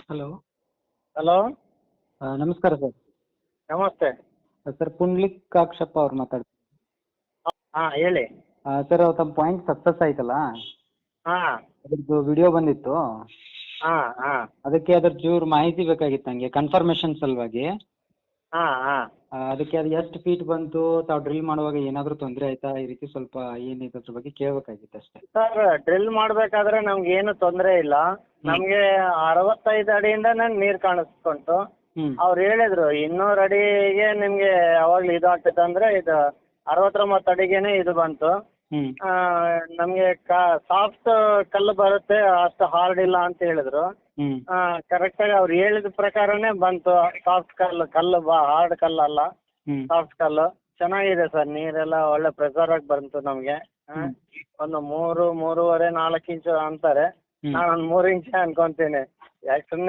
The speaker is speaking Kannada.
ಹಲೋ. ಹಲೋ, ನಮಸ್ಕಾರ ಸರ್. ನಮಸ್ತೆ. ಸರ್ ಪುಂಡ್ಲಿಕಾಕ್ಷಪ್ಪ ಅವ್ರು ಮಾತಾಡ್ತೀನಿ. ಹಾಂ ಹೇಳಿ. ಸರ್ ತಮ್ಮ ಪಾಯಿಂಟ್ ಸಕ್ಸಸ್ ಆಯ್ತಲ್ಲ, ಹಾಂ ಅದ್ರದ್ದು ವಿಡಿಯೋ ಬಂದಿತ್ತು. ಹಾಂ ಹಾಂ ಅದಕ್ಕೆ ಅದ್ರ ಚೂರು ಮಾಹಿತಿ ಬೇಕಾಗಿತ್ತು ನನಗೆ ಕನ್ಫರ್ಮೇಷನ್ ಸಲುವಾಗಿ. ಹಾಂ ಹಾಂ ಅದಕ್ಕೆ ಅದು ಎಷ್ಟು ಫೀಟ್ ಬಂತು, ತಾವು ಡ್ರಿಲ್ ಮಾಡುವಾಗ ಏನಾದರೂ ತೊಂದರೆ ಆಯ್ತಾ, ಈ ರೀತಿ ಸ್ವಲ್ಪ ಏನಿದೆ ಅದ್ರ ಬಗ್ಗೆ ಕೇಳಬೇಕಾಗಿತ್ತು ಅಷ್ಟೇ. ಸರ್, ಡ್ರಿಲ್ ಮಾಡಬೇಕಾದ್ರೆ ನಮ್ಗೆ ಏನು ತೊಂದರೆ ಇಲ್ಲ. ನಮಗೆ 65 ಅಡಿಯಿಂದ ನೀರು ಕಾಣಿಸ್ಕೊಂತು. ಹ್ಞೂ ಅವ್ರು ಹೇಳಿದ್ರು 200 ಅಡಿಗೆ ನಿಮಗೆ ಯಾವಾಗಲೂ ಇದು ಆಗ್ತದೆ ಅಂದರೆ ಇದು 69 ಅಡಿಗೇನೆ ಇದು ಬಂತು. ಹ್ಞೂ ನಮಗೆ ಸಾಫ್ಟ್ ಕಲ್ಲು ಬರುತ್ತೆ, ಅಷ್ಟು ಹಾರ್ಡ್ ಇಲ್ಲ ಅಂತ ಹೇಳಿದ್ರು. ಹ್ಞೂ ಕರೆಕ್ಟಾಗಿ ಅವ್ರು ಹೇಳಿದ ಪ್ರಕಾರನೇ ಬಂತು. ಸಾಫ್ಟ್ ಕಲ್ಲು ಹಾರ್ಡ್ ಕಲ್ಲು ಅಲ್ಲ, ಹ್ಞೂ ಸಾಫ್ಟ್ ಕಲ್ಲು. ಚೆನ್ನಾಗಿದೆ ಸರ್, ನೀರೆಲ್ಲ ಒಳ್ಳೆ ಪ್ರೆಸರ್ ಆಗಿ ಬಂತು ನಮಗೆ. ಒಂದು 3, 3.5, 4 ಇಂಚು ಅಂತಾರೆ. ಹ್ಞೂ ನಾನು ಒಂದು 3 ಇಂಚೆ ಅನ್ಕೊಂತೀನಿ. ಯಾಕೆ ಸುಮ್ಮನೆ